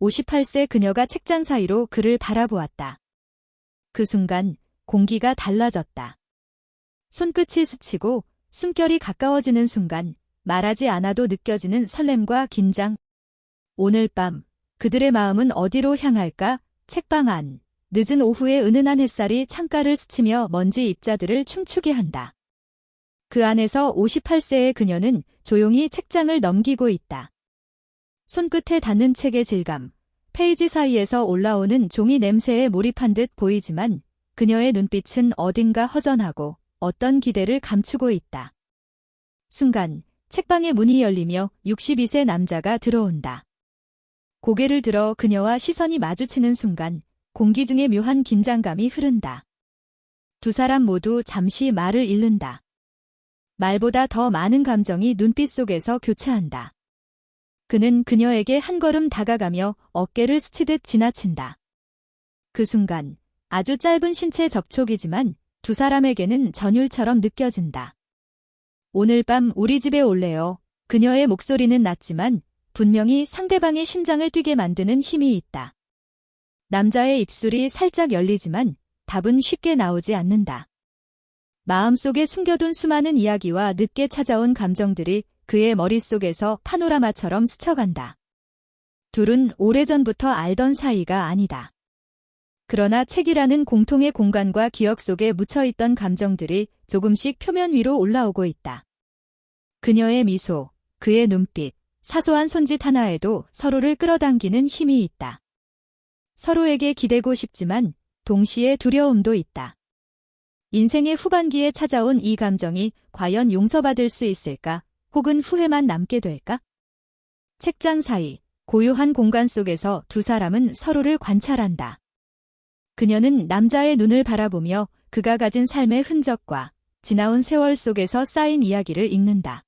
58세 그녀가 책장 사이로 그를 바라보았다. 그 순간 공기가 달라졌다. 손끝이 스치고 숨결이 가까워지는 순간 말하지 않아도 느껴지는 설렘과 긴장. 오늘 밤 그들의 마음은 어디로 향할까? 책방 안. 늦은 오후에 은은한 햇살이 창가를 스치며 먼지 입자들을 춤추게 한다. 그 안에서 58세의 그녀는 조용히 책장을 넘기고 있다. 손끝에 닿는 책의 질감, 페이지 사이에서 올라오는 종이 냄새에 몰입한 듯 보이지만 그녀의 눈빛은 어딘가 허전하고 어떤 기대를 감추고 있다. 순간 책방의 문이 열리며 62세 남자가 들어온다. 고개를 들어 그녀와 시선이 마주치는 순간 공기 중에 묘한 긴장감이 흐른다. 두 사람 모두 잠시 말을 잃는다. 말보다 더 많은 감정이 눈빛 속에서 교차한다. 그는 그녀에게 한 걸음 다가가며 어깨를 스치듯 지나친다. 그 순간 아주 짧은 신체 접촉이지만 두 사람에게는 전율처럼 느껴진다. 오늘 밤 우리 집에 올래요. 그녀의 목소리는 낮지만 분명히 상대방의 심장을 뛰게 만드는 힘이 있다. 남자의 입술이 살짝 열리지만 답은 쉽게 나오지 않는다. 마음속에 숨겨둔 수많은 이야기와 늦게 찾아온 감정들이 그의 머릿속에서 파노라마처럼 스쳐간다. 둘은 오래전부터 알던 사이가 아니다. 그러나 책이라는 공통의 공간과 기억 속에 묻혀있던 감정들이 조금씩 표면 위로 올라오고 있다. 그녀의 미소, 그의 눈빛, 사소한 손짓 하나에도 서로를 끌어당기는 힘이 있다. 서로에게 기대고 싶지만 동시에 두려움도 있다. 인생의 후반기에 찾아온 이 감정이 과연 용서받을 수 있을까? 혹은 후회만 남게 될까? 책장 사이, 고요한 공간 속에서 두 사람은 서로를 관찰한다. 그녀는 남자의 눈을 바라보며 그가 가진 삶의 흔적과 지나온 세월 속에서 쌓인 이야기를 읽는다.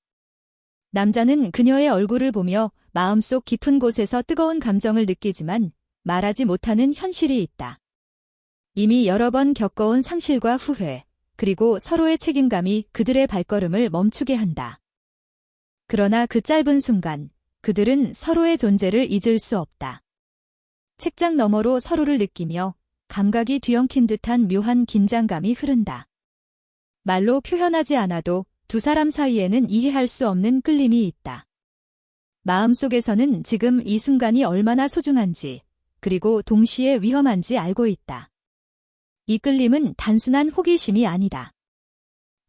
남자는 그녀의 얼굴을 보며 마음속 깊은 곳에서 뜨거운 감정을 느끼지만 말하지 못하는 현실이 있다. 이미 여러 번 겪어온 상실과 후회, 그리고 서로의 책임감이 그들의 발걸음을 멈추게 한다. 그러나 그 짧은 순간, 그들은 서로의 존재를 잊을 수 없다. 책장 너머로 서로를 느끼며 감각이 뒤엉킨 듯한 묘한 긴장감이 흐른다. 말로 표현하지 않아도 두 사람 사이에는 이해할 수 없는 끌림이 있다. 마음속에서는 지금 이 순간이 얼마나 소중한지, 그리고 동시에 위험한지 알고 있다. 이 끌림은 단순한 호기심이 아니다.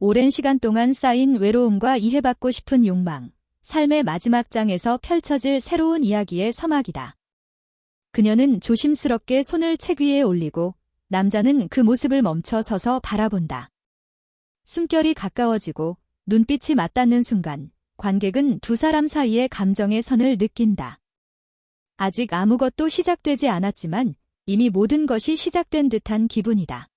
오랜 시간 동안 쌓인 외로움과 이해받고 싶은 욕망, 삶의 마지막 장에서 펼쳐질 새로운 이야기의 서막이다. 그녀는 조심스럽게 손을 책 위에 올리고 남자는 그 모습을 멈춰 서서 바라본다. 숨결이 가까워지고 눈빛이 맞닿는 순간 관객은 두 사람 사이의 감정의 선을 느낀다. 아직 아무것도 시작되지 않았지만 이미 모든 것이 시작된 듯한 기분이다.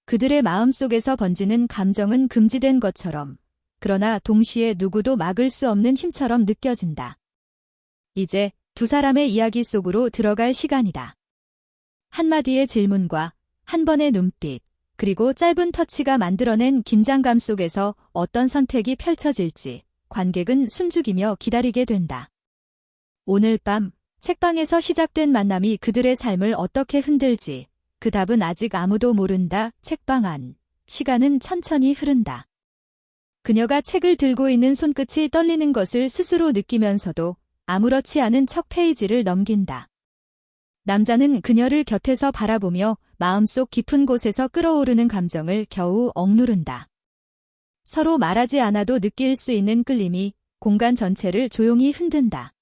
그들의 마음속에서 번지는 감정은 금지된 것처럼, 그러나 동시에 누구도 막을 수 없는 힘처럼 느껴진다. 이제 두 사람의 이야기 속으로 들어갈 시간이다. 한마디의 질문과 한 번의 눈빛, 그리고 짧은 터치가 만들어낸 긴장감 속에서 어떤 선택이 펼쳐질지 관객은 숨죽이며 기다리게 된다. 오늘 밤 책방에서 시작된 만남이 그들의 삶을 어떻게 흔들지, 그 답은 아직 아무도 모른다. 책방 안. 시간은 천천히 흐른다. 그녀가 책을 들고 있는 손끝이 떨리는 것을 스스로 느끼면서도 아무렇지 않은 척 페이지를 넘긴다. 남자는 그녀를 곁에서 바라보며 마음속 깊은 곳에서 끓어오르는 감정을 겨우 억누른다. 서로 말하지 않아도 느낄 수 있는 끌림이 공간 전체를 조용히 흔든다.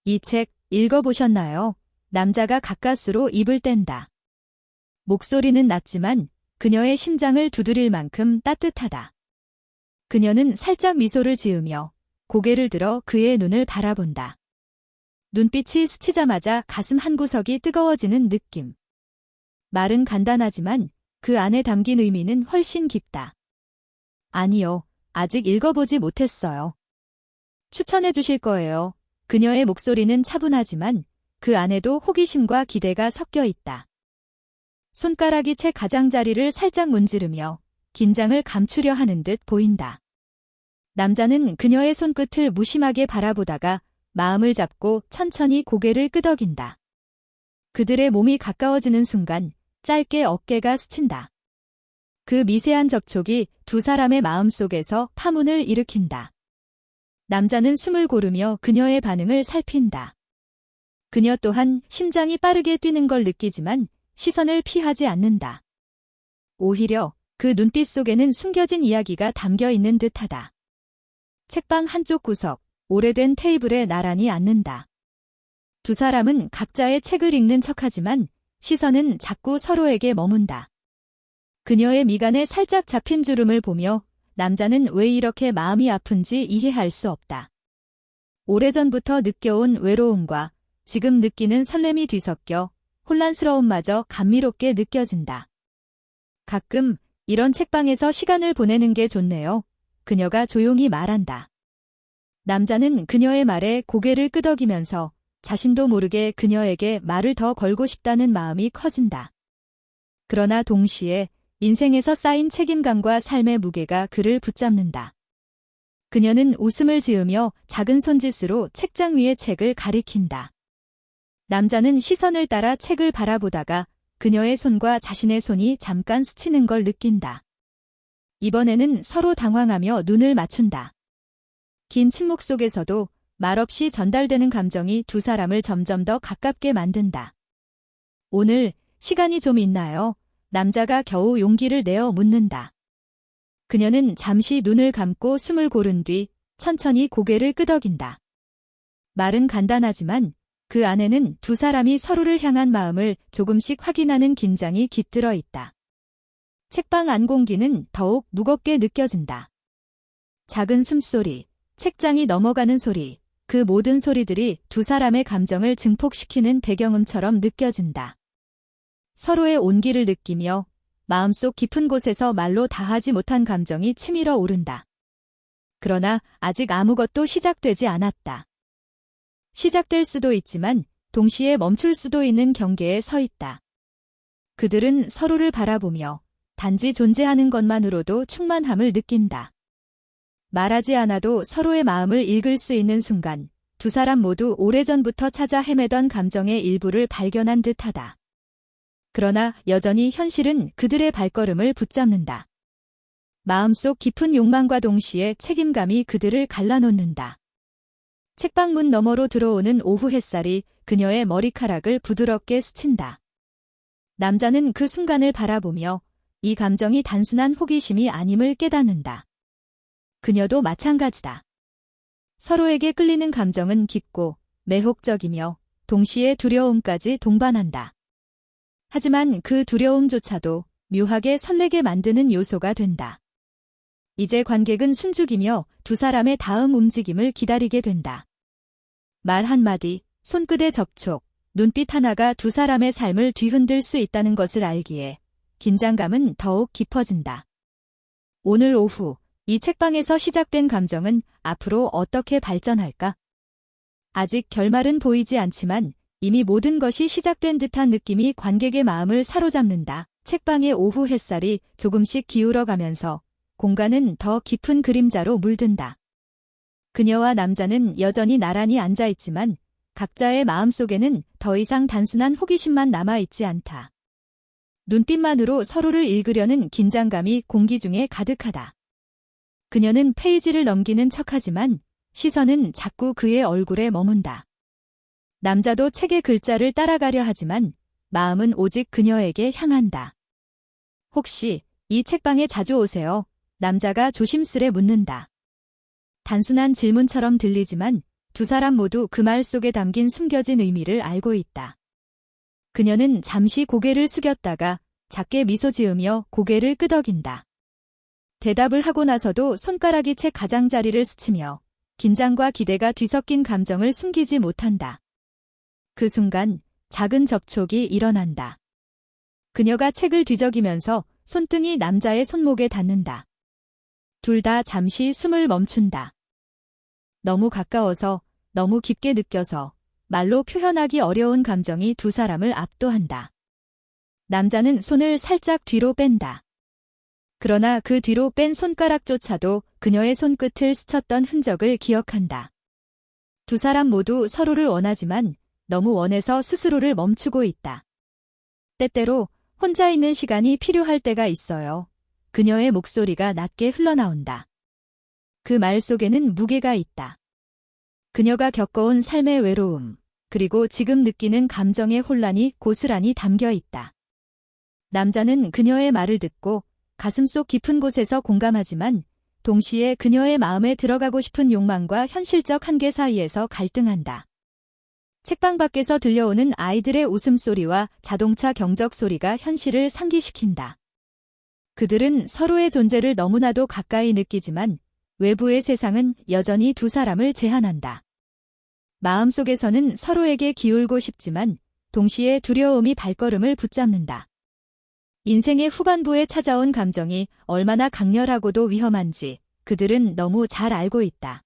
이 책 읽어보셨나요? 남자가 가까스로 입을 뗀다. 목소리는 낮지만 그녀의 심장을 두드릴 만큼 따뜻하다. 그녀는 살짝 미소를 지으며 고개를 들어 그의 눈을 바라본다. 눈빛이 스치자마자 가슴 한구석이 뜨거워지는 느낌. 말은 간단하지만 그 안에 담긴 의미는 훨씬 깊다. 아니요, 아직 읽어보지 못했어요. 추천해 주실 거예요. 그녀의 목소리는 차분하지만 그 안에도 호기심과 기대가 섞여 있다. 손가락이 책 가장자리를 살짝 문지르며 긴장을 감추려 하는 듯 보인다. 남자는 그녀의 손끝을 무심하게 바라보다가 마음을 잡고 천천히 고개를 끄덕인다. 그들의 몸이 가까워지는 순간 짧게 어깨가 스친다. 그 미세한 접촉이 두 사람의 마음속에서 파문을 일으킨다. 남자는 숨을 고르며 그녀의 반응을 살핀다. 그녀 또한 심장이 빠르게 뛰는 걸 느끼지만 시선을 피하지 않는다. 오히려 그 눈빛 속에는 숨겨진 이야기가 담겨 있는 듯하다. 책방 한쪽 구석, 오래된 테이블에 나란히 앉는다. 두 사람은 각자의 책을 읽는 척하지만 시선은 자꾸 서로에게 머문다. 그녀의 미간에 살짝 잡힌 주름을 보며 남자는 왜 이렇게 마음이 아픈지 이해할 수 없다. 오래전부터 느껴온 외로움과 지금 느끼는 설렘이 뒤섞여 혼란스러움마저 감미롭게 느껴진다. 가끔 이런 책방에서 시간을 보내는 게 좋네요. 그녀가 조용히 말한다. 남자는 그녀의 말에 고개를 끄덕이면서 자신도 모르게 그녀에게 말을 더 걸고 싶다는 마음이 커진다. 그러나 동시에 인생에서 쌓인 책임감과 삶의 무게가 그를 붙잡는다. 그녀는 웃음을 지으며 작은 손짓으로 책장 위의 책을 가리킨다. 남자는 시선을 따라 책을 바라보다가 그녀의 손과 자신의 손이 잠깐 스치는 걸 느낀다. 이번에는 서로 당황하며 눈을 맞춘다. 긴 침묵 속에서도 말없이 전달되는 감정이 두 사람을 점점 더 가깝게 만든다. 오늘 시간이 좀 있나요? 남자가 겨우 용기를 내어 묻는다. 그녀는 잠시 눈을 감고 숨을 고른 뒤 천천히 고개를 끄덕인다. 말은 간단하지만 그 안에는 두 사람이 서로를 향한 마음을 조금씩 확인하는 긴장이 깃들어 있다. 책방 안 공기는 더욱 무겁게 느껴진다. 작은 숨소리, 책장이 넘어가는 소리, 그 모든 소리들이 두 사람의 감정을 증폭시키는 배경음처럼 느껴진다. 서로의 온기를 느끼며 마음속 깊은 곳에서 말로 다하지 못한 감정이 치밀어 오른다. 그러나 아직 아무것도 시작되지 않았다. 시작될 수도 있지만 동시에 멈출 수도 있는 경계에 서 있다. 그들은 서로를 바라보며 단지 존재하는 것만으로도 충만함을 느낀다. 말하지 않아도 서로의 마음을 읽을 수 있는 순간 두 사람 모두 오래전부터 찾아 헤매던 감정의 일부를 발견한 듯하다. 그러나 여전히 현실은 그들의 발걸음을 붙잡는다. 마음속 깊은 욕망과 동시에 책임감이 그들을 갈라놓는다. 책방 문 너머로 들어오는 오후 햇살이 그녀의 머리카락을 부드럽게 스친다. 남자는 그 순간을 바라보며 이 감정이 단순한 호기심이 아님을 깨닫는다. 그녀도 마찬가지다. 서로에게 끌리는 감정은 깊고 매혹적이며 동시에 두려움까지 동반한다. 하지만 그 두려움조차도 묘하게 설레게 만드는 요소가 된다. 이제 관객은 숨죽이며 두 사람의 다음 움직임을 기다리게 된다. 말 한마디, 손끝의 접촉, 눈빛 하나가 두 사람의 삶을 뒤흔들 수 있다는 것을 알기에 긴장감은 더욱 깊어진다. 오늘 오후 이 책방에서 시작된 감정은 앞으로 어떻게 발전할까? 아직 결말은 보이지 않지만 이미 모든 것이 시작된 듯한 느낌이 관객의 마음을 사로잡는다. 책방의 오후 햇살이 조금씩 기울어가면서 공간은 더 깊은 그림자로 물든다. 그녀와 남자는 여전히 나란히 앉아있지만 각자의 마음속에는 더 이상 단순한 호기심만 남아있지 않다. 눈빛만으로 서로를 읽으려는 긴장감이 공기 중에 가득하다. 그녀는 페이지를 넘기는 척하지만 시선은 자꾸 그의 얼굴에 머문다. 남자도 책의 글자를 따라가려 하지만 마음은 오직 그녀에게 향한다. 혹시 이 책방에 자주 오세요? 남자가 조심스레 묻는다. 단순한 질문처럼 들리지만 두 사람 모두 그 말 속에 담긴 숨겨진 의미를 알고 있다. 그녀는 잠시 고개를 숙였다가 작게 미소 지으며 고개를 끄덕인다. 대답을 하고 나서도 손가락이 책 가장자리를 스치며 긴장과 기대가 뒤섞인 감정을 숨기지 못한다. 그 순간 작은 접촉이 일어난다. 그녀가 책을 뒤적이면서 손등이 남자의 손목에 닿는다. 둘 다 잠시 숨을 멈춘다. 너무 가까워서, 너무 깊게 느껴서 말로 표현하기 어려운 감정이 두 사람을 압도한다. 남자는 손을 살짝 뒤로 뺀다. 그러나 그 뒤로 뺀 손가락조차도 그녀의 손끝을 스쳤던 흔적을 기억한다. 두 사람 모두 서로를 원하지만 너무 원해서 스스로를 멈추고 있다. 때때로 혼자 있는 시간이 필요할 때가 있어요. 그녀의 목소리가 낮게 흘러나온다. 그 말 속에는 무게가 있다. 그녀가 겪어온 삶의 외로움, 그리고 지금 느끼는 감정의 혼란이 고스란히 담겨 있다. 남자는 그녀의 말을 듣고 가슴속 깊은 곳에서 공감하지만 동시에 그녀의 마음에 들어가고 싶은 욕망과 현실적 한계 사이에서 갈등한다. 책방 밖에서 들려오는 아이들의 웃음소리와 자동차 경적 소리가 현실을 상기시킨다. 그들은 서로의 존재를 너무나도 가까이 느끼지만 외부의 세상은 여전히 두 사람을 제한한다. 마음속에서는 서로에게 기울고 싶지만 동시에 두려움이 발걸음을 붙잡는다. 인생의 후반부에 찾아온 감정이 얼마나 강렬하고도 위험한지 그들은 너무 잘 알고 있다.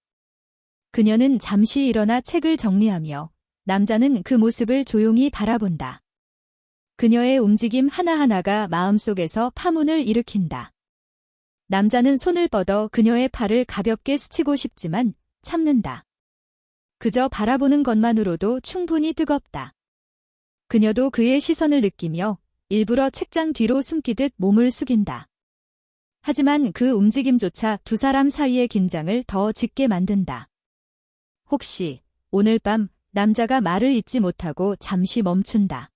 그녀는 잠시 일어나 책을 정리하며 남자는 그 모습을 조용히 바라본다. 그녀의 움직임 하나하나가 마음속에서 파문을 일으킨다. 남자는 손을 뻗어 그녀의 팔을 가볍게 스치고 싶지만 참는다. 그저 바라보는 것만으로도 충분히 뜨겁다. 그녀도 그의 시선을 느끼며 일부러 책장 뒤로 숨기듯 몸을 숙인다. 하지만 그 움직임조차 두 사람 사이의 긴장을 더 짙게 만든다. 혹시 오늘 밤 남자가 말을 잇지 못하고 잠시 멈춘다.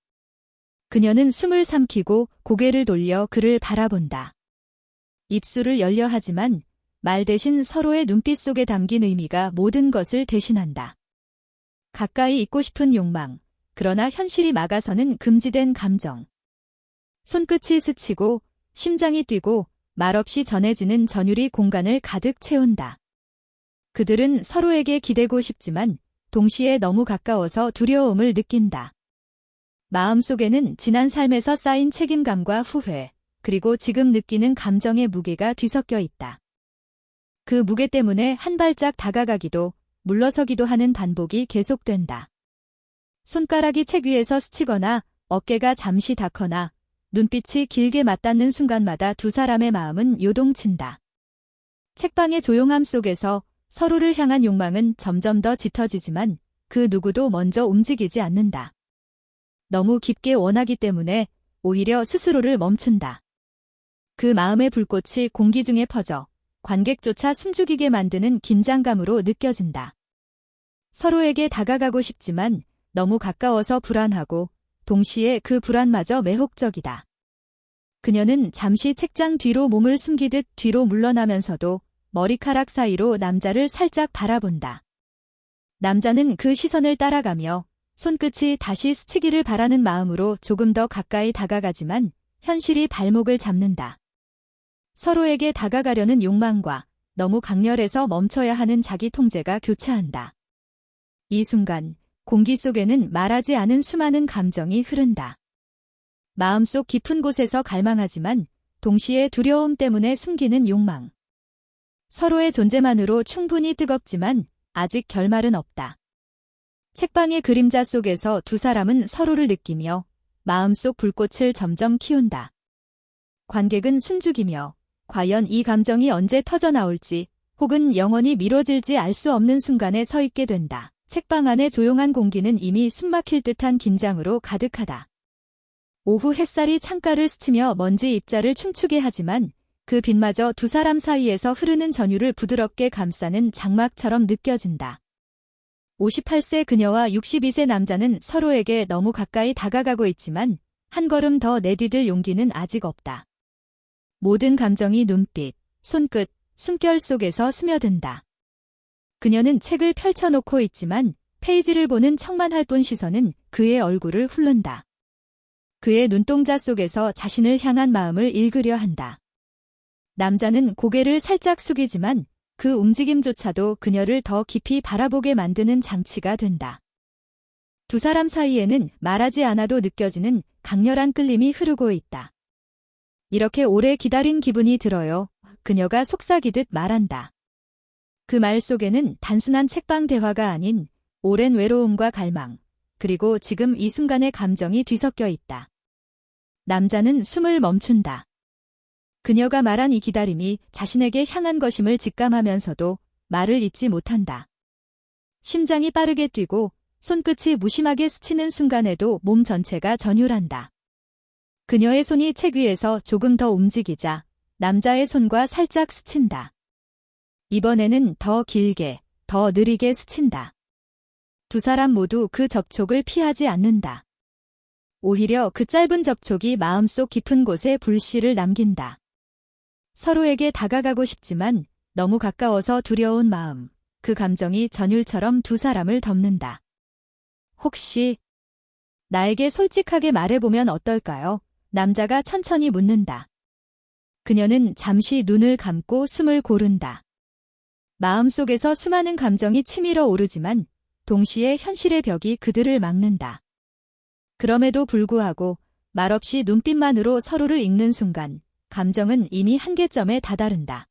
그녀는 숨을 삼키고 고개를 돌려 그를 바라본다. 입술을 열려 하지만 말 대신 서로의 눈빛 속에 담긴 의미가 모든 것을 대신한다. 가까이 있고 싶은 욕망, 그러나 현실이 막아서는 금지된 감정. 손끝이 스치고 심장이 뛰고 말없이 전해지는 전율이 공간을 가득 채운다. 그들은 서로에게 기대고 싶지만 동시에 너무 가까워서 두려움을 느낀다. 마음속에는 지난 삶에서 쌓인 책임감과 후회, 그리고 지금 느끼는 감정의 무게가 뒤섞여 있다. 그 무게 때문에 한 발짝 다가가기도 물러서기도 하는 반복이 계속된다. 손가락이 책 위에서 스치거나 어깨가 잠시 닿거나 눈빛이 길게 맞닿는 순간마다 두 사람의 마음은 요동친다. 책방의 조용함 속에서 서로를 향한 욕망은 점점 더 짙어지지만 그 누구도 먼저 움직이지 않는다. 너무 깊게 원하기 때문에 오히려 스스로를 멈춘다. 그 마음의 불꽃이 공기 중에 퍼져 관객조차 숨죽이게 만드는 긴장감으로 느껴진다. 서로에게 다가가고 싶지만 너무 가까워서 불안하고 동시에 그 불안마저 매혹적이다. 그녀는 잠시 책장 뒤로 몸을 숨기듯 뒤로 물러나면서도 머리카락 사이로 남자를 살짝 바라본다. 남자는 그 시선을 따라가며 손끝이 다시 스치기를 바라는 마음으로 조금 더 가까이 다가가지만 현실이 발목을 잡는다. 서로에게 다가가려는 욕망과 너무 강렬해서 멈춰야 하는 자기 통제가 교차한다. 이 순간 공기 속에는 말하지 않은 수많은 감정이 흐른다. 마음속 깊은 곳에서 갈망하지만 동시에 두려움 때문에 숨기는 욕망. 서로의 존재만으로 충분히 뜨겁지만 아직 결말은 없다. 책방의 그림자 속에서 두 사람은 서로를 느끼며 마음속 불꽃을 점점 키운다. 관객은 숨죽이며 과연 이 감정이 언제 터져나올지 혹은 영원히 미뤄질지 알 수 없는 순간에 서 있게 된다. 책방 안의 조용한 공기는 이미 숨막힐 듯한 긴장으로 가득하다. 오후 햇살이 창가를 스치며 먼지 입자를 춤추게 하지만 그 빛마저 두 사람 사이에서 흐르는 전율을 부드럽게 감싸는 장막처럼 느껴진다. 58세 그녀와 62세 남자는 서로에게 너무 가까이 다가가고 있지만 한 걸음 더 내디딜 용기는 아직 없다. 모든 감정이 눈빛, 손끝, 숨결 속에서 스며든다. 그녀는 책을 펼쳐놓고 있지만 페이지를 보는 척만 할 뿐 시선은 그의 얼굴을 훑는다. 그의 눈동자 속에서 자신을 향한 마음을 읽으려 한다. 남자는 고개를 살짝 숙이지만 그 움직임조차도 그녀를 더 깊이 바라보게 만드는 장치가 된다. 두 사람 사이에는 말하지 않아도 느껴지는 강렬한 끌림이 흐르고 있다. 이렇게 오래 기다린 기분이 들어요. 그녀가 속삭이듯 말한다. 그 말 속에는 단순한 책방 대화가 아닌 오랜 외로움과 갈망, 그리고 지금 이 순간의 감정이 뒤섞여 있다. 남자는 숨을 멈춘다. 그녀가 말한 이 기다림이 자신에게 향한 것임을 직감하면서도 말을 잇지 못한다. 심장이 빠르게 뛰고 손끝이 무심하게 스치는 순간에도 몸 전체가 전율한다. 그녀의 손이 책 위에서 조금 더 움직이자 남자의 손과 살짝 스친다. 이번에는 더 길게, 더 느리게 스친다. 두 사람 모두 그 접촉을 피하지 않는다. 오히려 그 짧은 접촉이 마음속 깊은 곳에 불씨를 남긴다. 서로에게 다가가고 싶지만 너무 가까워서 두려운 마음, 그 감정이 전율처럼 두 사람을 덮는다. 혹시 나에게 솔직하게 말해보면 어떨까요? 남자가 천천히 묻는다. 그녀는 잠시 눈을 감고 숨을 고른다. 마음속에서 수많은 감정이 치밀어 오르지만 동시에 현실의 벽이 그들을 막는다. 그럼에도 불구하고 말없이 눈빛만으로 서로를 읽는 순간 감정은 이미 한계점에 다다른다.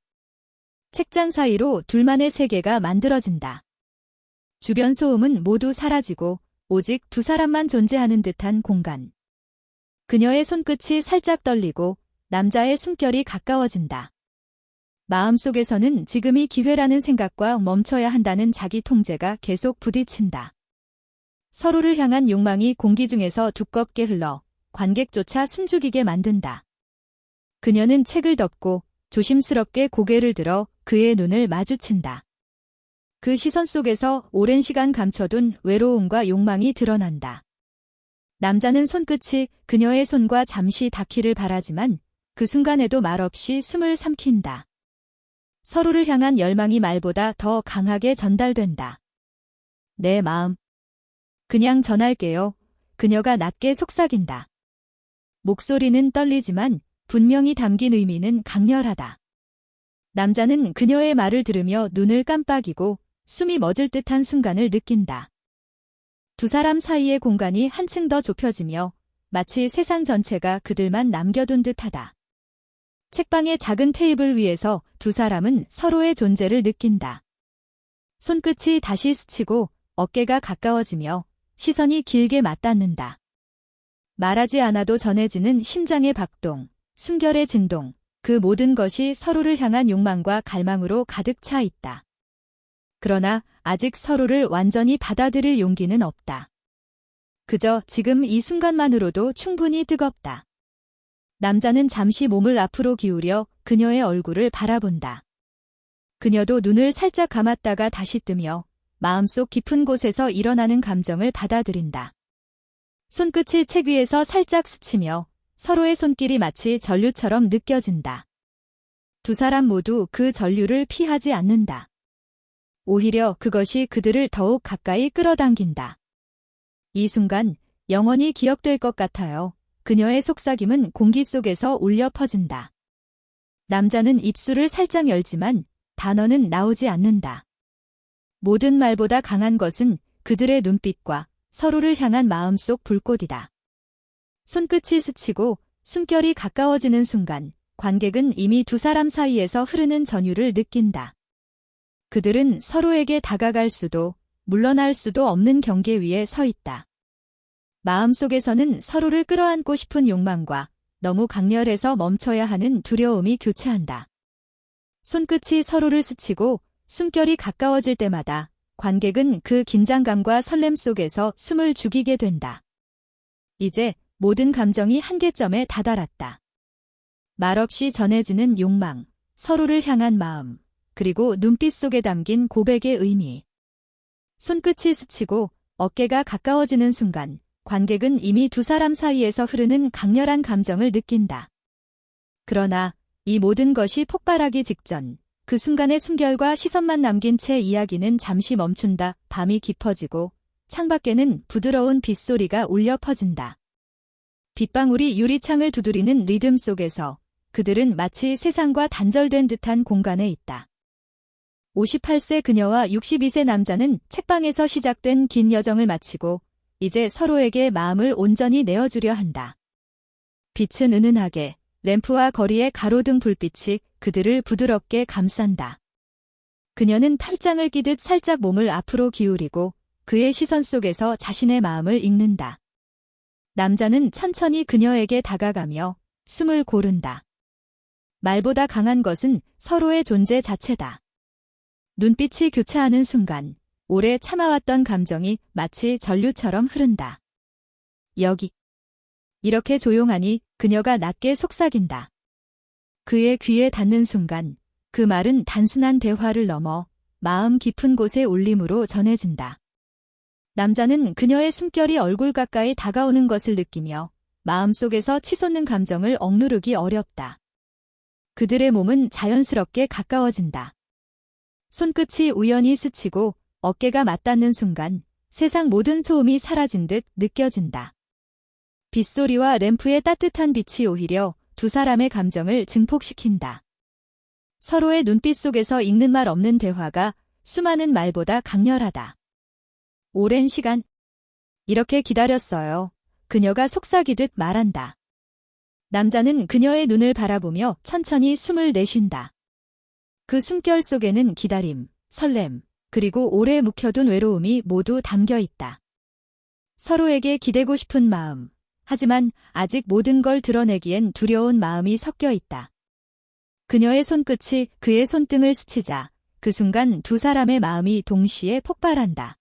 책장 사이로 둘만의 세계가 만들어진다. 주변 소음은 모두 사라지고 오직 두 사람만 존재하는 듯한 공간. 그녀의 손끝이 살짝 떨리고 남자의 숨결이 가까워진다. 마음속에서는 지금이 기회라는 생각과 멈춰야 한다는 자기 통제가 계속 부딪힌다. 서로를 향한 욕망이 공기 중에서 두껍게 흘러 관객조차 숨죽이게 만든다. 그녀는 책을 덮고 조심스럽게 고개를 들어 그의 눈을 마주친다. 그 시선 속에서 오랜 시간 감춰둔 외로움과 욕망이 드러난다. 남자는 손끝이 그녀의 손과 잠시 닿기를 바라지만 그 순간에도 말없이 숨을 삼킨다. 서로를 향한 열망이 말보다 더 강하게 전달된다. 내 마음. 그냥 전할게요. 그녀가 낮게 속삭인다. 목소리는 떨리지만 분명히 담긴 의미는 강렬하다. 남자는 그녀의 말을 들으며 눈을 깜빡이고 숨이 멎을 듯한 순간을 느낀다. 두 사람 사이의 공간이 한층 더 좁혀지며 마치 세상 전체가 그들만 남겨둔 듯하다. 책방의 작은 테이블 위에서 두 사람은 서로의 존재를 느낀다. 손끝이 다시 스치고 어깨가 가까워지며 시선이 길게 맞닿는다. 말하지 않아도 전해지는 심장의 박동, 숨결의 진동, 그 모든 것이 서로를 향한 욕망과 갈망으로 가득 차 있다. 그러나 아직 서로를 완전히 받아들일 용기는 없다. 그저 지금 이 순간만으로도 충분히 뜨겁다. 남자는 잠시 몸을 앞으로 기울여 그녀의 얼굴을 바라본다. 그녀도 눈을 살짝 감았다가 다시 뜨며 마음속 깊은 곳에서 일어나는 감정을 받아들인다. 손끝이 책 위에서 살짝 스치며 서로의 손길이 마치 전류처럼 느껴진다. 두 사람 모두 그 전류를 피하지 않는다. 오히려 그것이 그들을 더욱 가까이 끌어당긴다. 이 순간 영원히 기억될 것 같아요. 그녀의 속삭임은 공기 속에서 울려 퍼진다. 남자는 입술을 살짝 열지만 단어는 나오지 않는다. 모든 말보다 강한 것은 그들의 눈빛과 서로를 향한 마음속 불꽃이다. 손끝이 스치고 숨결이 가까워지는 순간 관객은 이미 두 사람 사이에서 흐르는 전율을 느낀다. 그들은 서로에게 다가갈 수도 물러날 수도 없는 경계 위에 서 있다. 마음속에서는 서로를 끌어안고 싶은 욕망과 너무 강렬해서 멈춰야 하는 두려움이 교차한다. 손끝이 서로를 스치고 숨결이 가까워질 때마다 관객은 그 긴장감과 설렘 속에서 숨을 죽이게 된다. 이제 모든 감정이 한계점에 다다랐다. 말없이 전해지는 욕망, 서로를 향한 마음, 그리고 눈빛 속에 담긴 고백의 의미. 손끝이 스치고 어깨가 가까워지는 순간 관객은 이미 두 사람 사이에서 흐르는 강렬한 감정을 느낀다. 그러나 이 모든 것이 폭발하기 직전 그 순간의 숨결과 시선만 남긴 채 이야기는 잠시 멈춘다. 밤이 깊어지고 창밖에는 부드러운 빗소리가 울려 퍼진다. 빗방울이 유리창을 두드리는 리듬 속에서 그들은 마치 세상과 단절된 듯한 공간에 있다. 58세 그녀와 62세 남자는 책방에서 시작된 긴 여정을 마치고 이제 서로에게 마음을 온전히 내어주려 한다. 빛은 은은하게 램프와 거리의 가로등 불빛이 그들을 부드럽게 감싼다. 그녀는 팔짱을 끼듯 살짝 몸을 앞으로 기울이고 그의 시선 속에서 자신의 마음을 읽는다. 남자는 천천히 그녀에게 다가가며 숨을 고른다. 말보다 강한 것은 서로의 존재 자체다. 눈빛이 교차하는 순간 오래 참아왔던 감정이 마치 전류처럼 흐른다. 여기. 이렇게 조용하니 그녀가 낮게 속삭인다. 그의 귀에 닿는 순간 그 말은 단순한 대화를 넘어 마음 깊은 곳의 울림으로 전해진다. 남자는 그녀의 숨결이 얼굴 가까이 다가오는 것을 느끼며 마음속에서 치솟는 감정을 억누르기 어렵다. 그들의 몸은 자연스럽게 가까워진다. 손끝이 우연히 스치고 어깨가 맞닿는 순간 세상 모든 소음이 사라진 듯 느껴진다. 빗소리와 램프의 따뜻한 빛이 오히려 두 사람의 감정을 증폭시킨다. 서로의 눈빛 속에서 읽는 말 없는 대화가 수많은 말보다 강렬하다. 오랜 시간 이렇게 기다렸어요. 그녀가 속삭이듯 말한다. 남자는 그녀의 눈을 바라보며 천천히 숨을 내쉰다. 그 숨결 속에는 기다림, 설렘, 그리고 오래 묵혀둔 외로움이 모두 담겨 있다. 서로에게 기대고 싶은 마음, 하지만 아직 모든 걸 드러내기엔 두려운 마음이 섞여 있다. 그녀의 손끝이 그의 손등을 스치자 그 순간 두 사람의 마음이 동시에 폭발한다.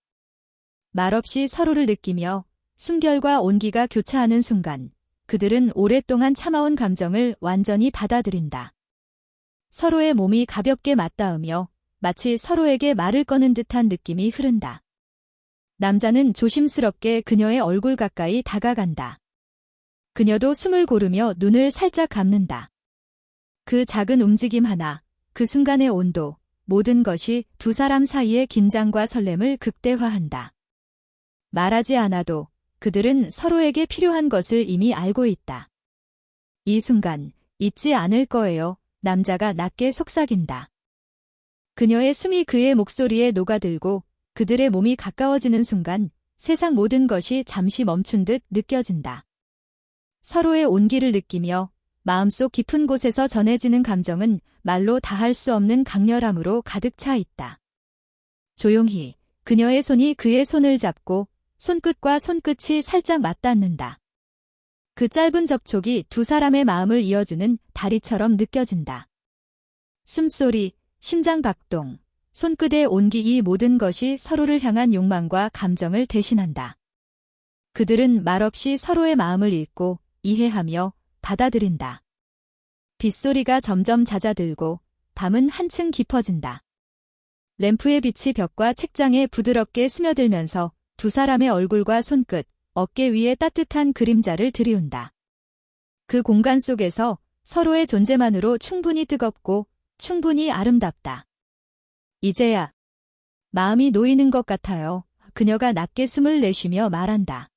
말없이 서로를 느끼며 숨결과 온기가 교차하는 순간 그들은 오랫동안 참아온 감정을 완전히 받아들인다. 서로의 몸이 가볍게 맞닿으며 마치 서로에게 말을 꺼는 듯한 느낌이 흐른다. 남자는 조심스럽게 그녀의 얼굴 가까이 다가간다. 그녀도 숨을 고르며 눈을 살짝 감는다. 그 작은 움직임 하나, 그 순간의 온도, 모든 것이 두 사람 사이의 긴장과 설렘을 극대화한다. 말하지 않아도 그들은 서로에게 필요한 것을 이미 알고 있다. 이 순간 잊지 않을 거예요. 남자가 낮게 속삭인다. 그녀의 숨이 그의 목소리에 녹아들고 그들의 몸이 가까워지는 순간 세상 모든 것이 잠시 멈춘 듯 느껴진다. 서로의 온기를 느끼며 마음속 깊은 곳에서 전해지는 감정은 말로 다할 수 없는 강렬함으로 가득 차 있다. 조용히 그녀의 손이 그의 손을 잡고 손끝과 손끝이 살짝 맞닿는다. 그 짧은 접촉이 두 사람의 마음을 이어주는 다리처럼 느껴진다. 숨소리, 심장 박동, 손끝의 온기 이 모든 것이 서로를 향한 욕망과 감정을 대신한다. 그들은 말없이 서로의 마음을 읽고 이해하며 받아들인다. 빗소리가 점점 잦아들고 밤은 한층 깊어진다. 램프의 빛이 벽과 책장에 부드럽게 스며들면서 두 사람의 얼굴과 손끝, 어깨 위에 따뜻한 그림자를 들이운다. 그 공간 속에서 서로의 존재만으로 충분히 뜨겁고 충분히 아름답다. 이제야 마음이 놓이는 것 같아요. 그녀가 낮게 숨을 내쉬며 말한다.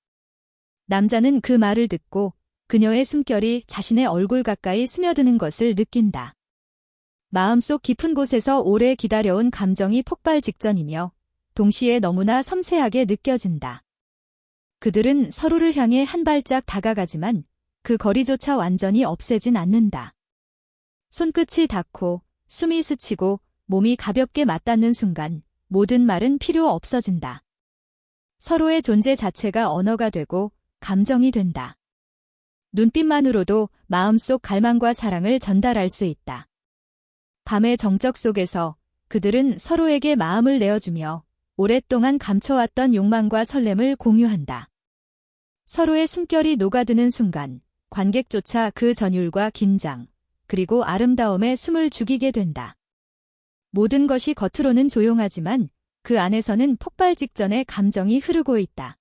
남자는 그 말을 듣고 그녀의 숨결이 자신의 얼굴 가까이 스며드는 것을 느낀다. 마음속 깊은 곳에서 오래 기다려온 감정이 폭발 직전이며 동시에 너무나 섬세하게 느껴진다. 그들은 서로를 향해 한 발짝 다가가지만 그 거리조차 완전히 없애진 않는다. 손끝이 닿고 숨이 스치고 몸이 가볍게 맞닿는 순간 모든 말은 필요 없어진다. 서로의 존재 자체가 언어가 되고 감정이 된다. 눈빛만으로도 마음속 갈망과 사랑을 전달할 수 있다. 밤의 정적 속에서 그들은 서로에게 마음을 내어주며 오랫동안 감춰왔던 욕망과 설렘을 공유한다. 서로의 숨결이 녹아드는 순간 관객조차 그 전율과 긴장, 그리고 아름다움에 숨을 죽이게 된다. 모든 것이 겉으로는 조용하지만 그 안에서는 폭발 직전의 감정이 흐르고 있다.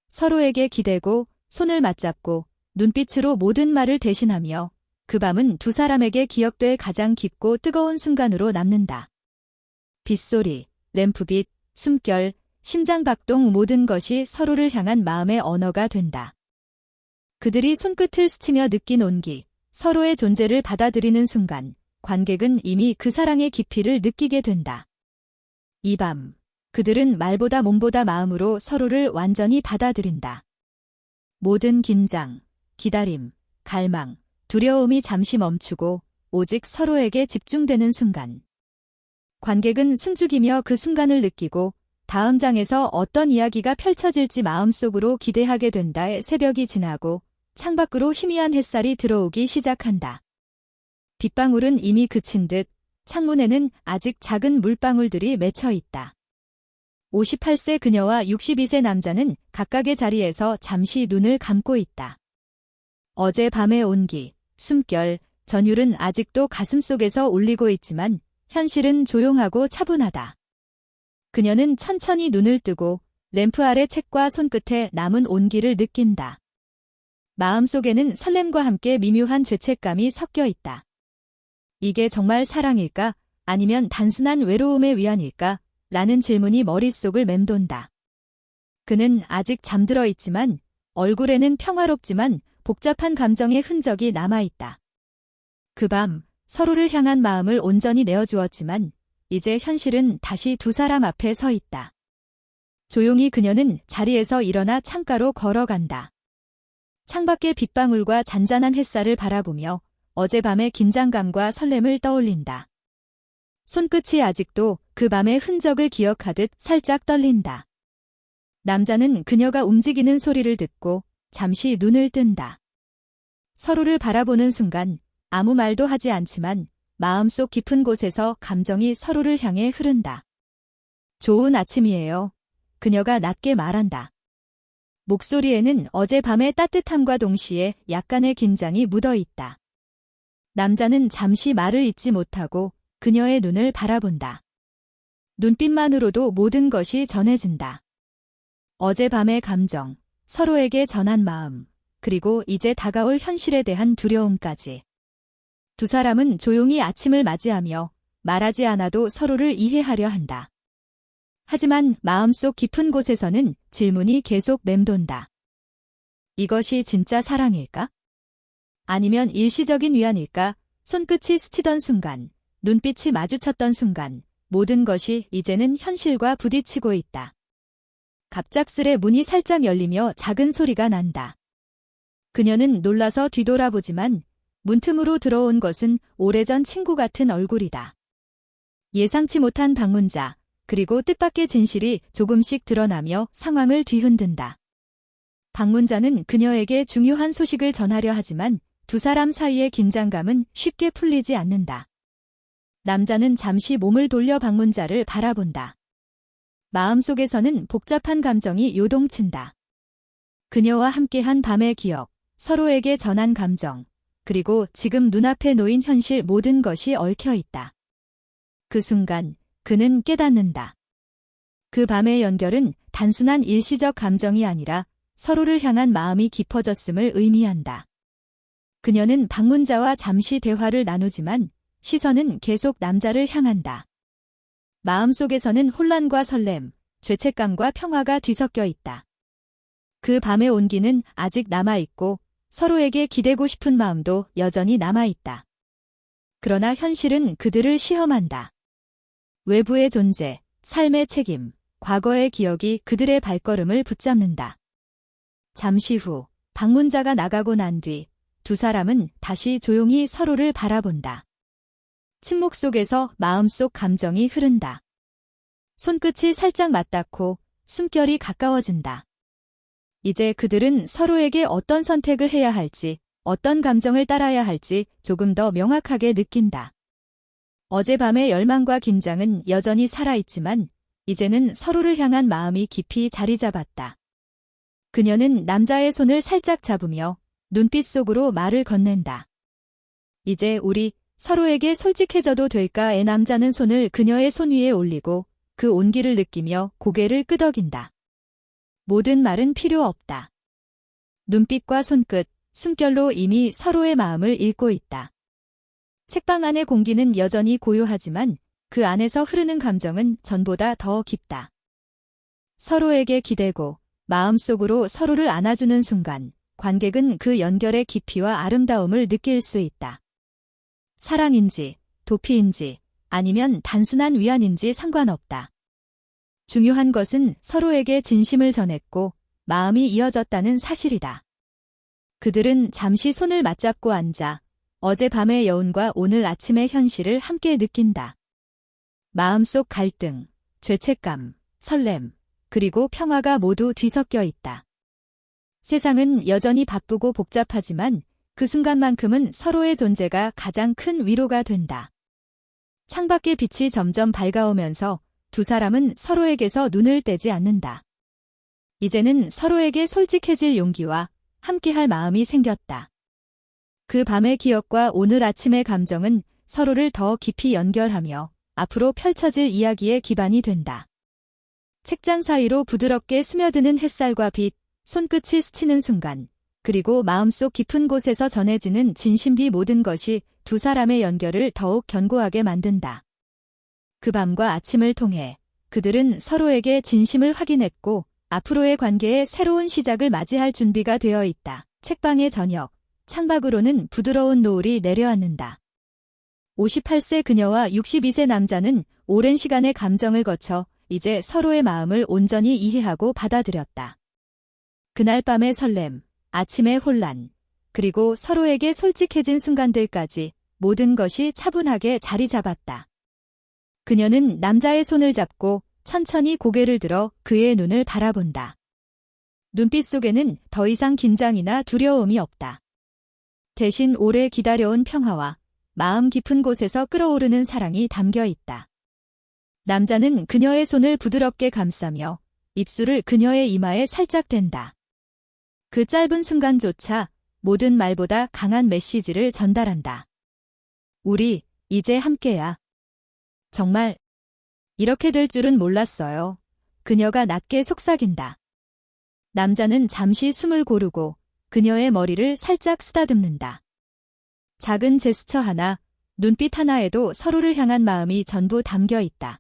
서로에게 기대고 손을 맞잡고 눈빛으로 모든 말을 대신하며 그 밤은 두 사람에게 기억될 가장 깊고 뜨거운 순간으로 남는다. 빗소리, 램프빛, 숨결, 심장박동 모든 것이 서로를 향한 마음의 언어가 된다. 그들이 손끝을 스치며 느낀 온기, 서로의 존재를 받아들이는 순간 관객은 이미 그 사랑의 깊이를 느끼게 된다. 이 밤, 그들은 말보다 몸보다 마음으로 서로를 완전히 받아들인다. 모든 긴장, 기다림, 갈망, 두려움이 잠시 멈추고 오직 서로에게 집중되는 순간. 관객은 숨죽이며 그 순간을 느끼고 다음 장에서 어떤 이야기가 펼쳐질지 마음속으로 기대하게 된다의 새벽이 지나고 창밖으로 희미한 햇살이 들어오기 시작한다. 빗방울은 이미 그친 듯 창문에는 아직 작은 물방울들이 맺혀 있다. 58세 그녀와 62세 남자는 각각의 자리에서 잠시 눈을 감고 있다. 어제 밤의 온기, 숨결, 전율은 아직도 가슴속에서 울리고 있지만 현실은 조용하고 차분하다. 그녀는 천천히 눈을 뜨고 램프 아래 책과 손끝에 남은 온기를 느낀다. 마음속에는 설렘과 함께 미묘한 죄책감이 섞여 있다. 이게 정말 사랑일까? 아니면 단순한 외로움의 위안일까? 라는 질문이 머릿속을 맴돈다. 그는 아직 잠들어 있지만 얼굴에는 평화롭지만 복잡한 감정의 흔적이 남아있다. 그 밤 서로를 향한 마음을 온전히 내어주었지만 이제 현실은 다시 두 사람 앞에 서 있다. 조용히 그녀는 자리에서 일어나 창가로 걸어간다. 창밖의 빗방울과 잔잔한 햇살을 바라보며 어젯밤의 긴장감과 설렘을 떠올린다. 손끝이 아직도 그 밤의 흔적을 기억하듯 살짝 떨린다. 남자는 그녀가 움직이는 소리를 듣고 잠시 눈을 뜬다. 서로를 바라보는 순간 아무 말도 하지 않지만 마음속 깊은 곳에서 감정이 서로를 향해 흐른다. 좋은 아침이에요. 그녀가 낮게 말한다. 목소리에는 어젯밤의 따뜻함과 동시에 약간의 긴장이 묻어 있다. 남자는 잠시 말을 잇지 못하고 그녀의 눈을 바라본다. 눈빛만으로도 모든 것이 전해진다. 어젯밤의 감정, 서로에게 전한 마음, 그리고 이제 다가올 현실에 대한 두려움까지. 두 사람은 조용히 아침을 맞이하며 말하지 않아도 서로를 이해하려 한다. 하지만 마음속 깊은 곳에서는 질문이 계속 맴돈다. 이것이 진짜 사랑일까? 아니면 일시적인 위안일까? 손끝이 스치던 순간, 눈빛이 마주쳤던 순간, 모든 것이 이제는 현실과 부딪히고 있다. 갑작스레 문이 살짝 열리며 작은 소리가 난다. 그녀는 놀라서 뒤돌아보지만 문틈으로 들어온 것은 오래전 친구 같은 얼굴이다. 예상치 못한 방문자, 그리고 뜻밖의 진실이 조금씩 드러나며 상황을 뒤흔든다. 방문자는 그녀에게 중요한 소식을 전하려 하지만 두 사람 사이의 긴장감은 쉽게 풀리지 않는다. 남자는 잠시 몸을 돌려 방문자를 바라본다. 마음속에서는 복잡한 감정이 요동친다. 그녀와 함께한 밤의 기억, 서로에게 전한 감정, 그리고 지금 눈앞에 놓인 현실 모든 것이 얽혀 있다. 그 순간 그는 깨닫는다. 그 밤의 연결은 단순한 일시적 감정이 아니라 서로를 향한 마음이 깊어졌음을 의미한다. 그녀는 방문자와 잠시 대화를 나누지만 시선은 계속 남자를 향한다. 마음속에서는 혼란과 설렘, 죄책감과 평화가 뒤섞여 있다. 그 밤의 온기는 아직 남아있고 서로에게 기대고 싶은 마음도 여전히 남아있다. 그러나 현실은 그들을 시험한다. 외부의 존재, 삶의 책임, 과거의 기억이 그들의 발걸음을 붙잡는다. 잠시 후 방문자가 나가고 난 뒤 두 사람은 다시 조용히 서로를 바라본다. 침묵 속에서 마음속 감정이 흐른다. 손끝이 살짝 맞닿고 숨결이 가까워진다. 이제 그들은 서로에게 어떤 선택을 해야 할지, 어떤 감정을 따라야 할지 조금 더 명확하게 느낀다. 어젯밤의 열망과 긴장은 여전히 살아있지만 이제는 서로를 향한 마음이 깊이 자리 잡았다. 그녀는 남자의 손을 살짝 잡으며 눈빛 속으로 말을 건넨다. 이제 우리 서로에게 솔직해져도 될까? 남자는 손을 그녀의 손 위에 올리고 그 온기를 느끼며 고개를 끄덕인다. 모든 말은 필요 없다. 눈빛과 손끝, 숨결로 이미 서로의 마음을 읽고 있다. 책방 안의 공기는 여전히 고요하지만 그 안에서 흐르는 감정은 전보다 더 깊다. 서로에게 기대고 마음속으로 서로를 안아주는 순간 관객은 그 연결의 깊이와 아름다움을 느낄 수 있다. 사랑인지, 도피인지, 아니면 단순한 위안인지 상관없다. 중요한 것은 서로에게 진심을 전했고 마음이 이어졌다는 사실이다. 그들은 잠시 손을 맞잡고 앉아 어젯밤의 여운과 오늘 아침의 현실을 함께 느낀다. 마음속 갈등, 죄책감, 설렘, 그리고 평화가 모두 뒤섞여 있다. 세상은 여전히 바쁘고 복잡하지만 그 순간만큼은 서로의 존재가 가장 큰 위로가 된다. 창밖의 빛이 점점 밝아오면서 두 사람은 서로에게서 눈을 떼지 않는다. 이제는 서로에게 솔직해질 용기와 함께할 마음이 생겼다. 그 밤의 기억과 오늘 아침의 감정은 서로를 더 깊이 연결하며 앞으로 펼쳐질 이야기의 기반이 된다. 책장 사이로 부드럽게 스며드는 햇살과 빛, 손끝이 스치는 순간, 그리고 마음속 깊은 곳에서 전해지는 진심이 모든 것이 두 사람의 연결을 더욱 견고하게 만든다. 그 밤과 아침을 통해 그들은 서로에게 진심을 확인했고 앞으로의 관계에 새로운 시작을 맞이할 준비가 되어 있다. 책방의 저녁, 창밖으로는 부드러운 노을이 내려앉는다. 58세 그녀와 62세 남자는 오랜 시간의 감정을 거쳐 이제 서로의 마음을 온전히 이해하고 받아들였다. 그날 밤의 설렘, 아침의 혼란, 그리고 서로에게 솔직해진 순간들까지 모든 것이 차분하게 자리 잡았다. 그녀는 남자의 손을 잡고 천천히 고개를 들어 그의 눈을 바라본다. 눈빛 속에는 더 이상 긴장이나 두려움이 없다. 대신 오래 기다려온 평화와 마음 깊은 곳에서 끓어오르는 사랑이 담겨 있다. 남자는 그녀의 손을 부드럽게 감싸며 입술을 그녀의 이마에 살짝 댄다. 그 짧은 순간조차 모든 말보다 강한 메시지를 전달한다. 우리 이제 함께야. 정말 이렇게 될 줄은 몰랐어요. 그녀가 낮게 속삭인다. 남자는 잠시 숨을 고르고 그녀의 머리를 살짝 쓰다듬는다. 작은 제스처 하나, 눈빛 하나에도 서로를 향한 마음이 전부 담겨 있다.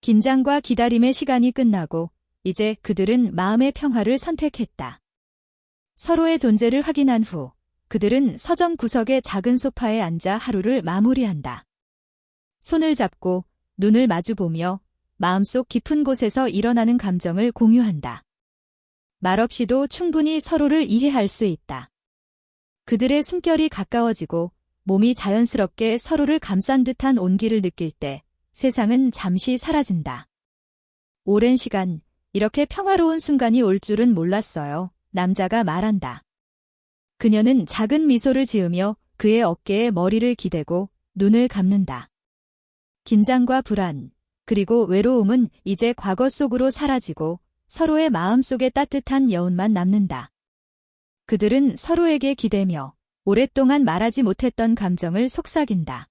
긴장과 기다림의 시간이 끝나고 이제 그들은 마음의 평화를 선택했다. 서로의 존재를 확인한 후 그들은 서점 구석의 작은 소파에 앉아 하루를 마무리한다. 손을 잡고 눈을 마주보며 마음속 깊은 곳에서 일어나는 감정을 공유한다. 말없이도 충분히 서로를 이해할 수 있다. 그들의 숨결이 가까워지고 몸이 자연스럽게 서로를 감싼 듯한 온기를 느낄 때 세상은 잠시 사라진다. 오랜 시간 이렇게 평화로운 순간이 올 줄은 몰랐어요. 남자가 말한다. 그녀는 작은 미소를 지으며 그의 어깨에 머리를 기대고 눈을 감는다. 긴장과 불안, 그리고 외로움은 이제 과거 속으로 사라지고 서로의 마음속에 따뜻한 여운만 남는다. 그들은 서로에게 기대며 오랫동안 말하지 못했던 감정을 속삭인다.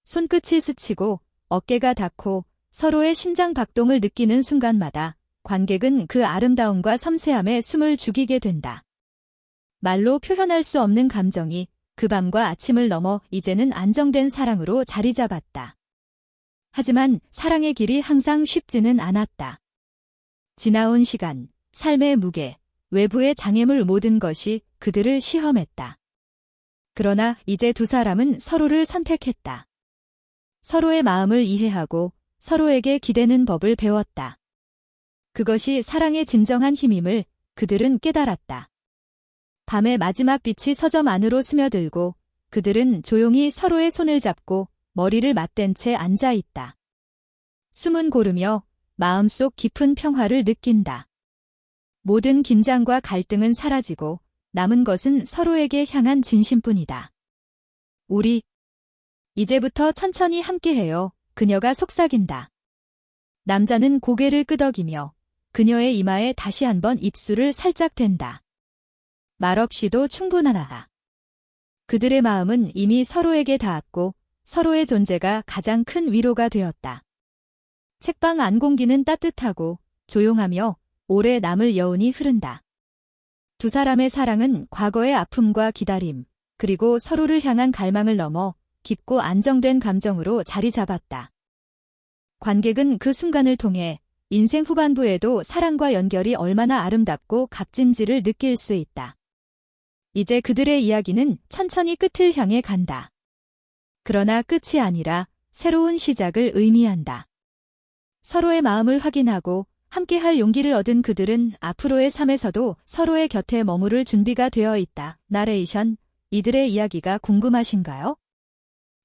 손끝이 스치고 어깨가 닿고 서로의 심장 박동을 느끼는 순간마다 관객은 그 아름다움과 섬세함에 숨을 죽이게 된다. 말로 표현할 수 없는 감정이 그 밤과 아침을 넘어 이제는 안정된 사랑으로 자리 잡았다. 하지만 사랑의 길이 항상 쉽지는 않았다. 지나온 시간, 삶의 무게, 외부의 장애물 모든 것이 그들을 시험했다. 그러나 이제 두 사람은 서로를 선택했다. 서로의 마음을 이해하고 서로에게 기대는 법을 배웠다. 그것이 사랑의 진정한 힘임을 그들은 깨달았다. 밤의 마지막 빛이 서점 안으로 스며들고 그들은 조용히 서로의 손을 잡고 머리를 맞댄 채 앉아 있다. 숨은 고르며 마음속 깊은 평화를 느낀다. 모든 긴장과 갈등은 사라지고 남은 것은 서로에게 향한 진심뿐이다. 우리 이제부터 천천히 함께해요. 그녀가 속삭인다. 남자는 고개를 끄덕이며 그녀의 이마에 다시 한번 입술을 살짝 댄다. 말없이도 충분하다. 그들의 마음은 이미 서로에게 닿았고 서로의 존재가 가장 큰 위로가 되었다. 책방 안 공기는 따뜻하고 조용하며 오래 남을 여운이 흐른다. 두 사람의 사랑은 과거의 아픔과 기다림, 그리고 서로를 향한 갈망을 넘어 깊고 안정된 감정으로 자리 잡았다. 관객은 그 순간을 통해 인생 후반부에도 사랑과 연결이 얼마나 아름답고 값진지를 느낄 수 있다. 이제 그들의 이야기는 천천히 끝을 향해 간다. 그러나 끝이 아니라 새로운 시작을 의미한다. 서로의 마음을 확인하고 함께할 용기를 얻은 그들은 앞으로의 삶에서도 서로의 곁에 머무를 준비가 되어 있다. 나레이션, 이들의 이야기가 궁금하신가요?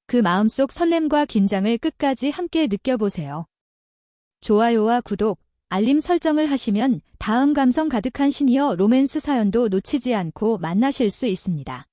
그 마음속 설렘과 긴장을 끝까지 함께 느껴보세요. 좋아요와 구독, 알림 설정을 하시면 다음 감성 가득한 시니어 로맨스 사연도 놓치지 않고 만나실 수 있습니다.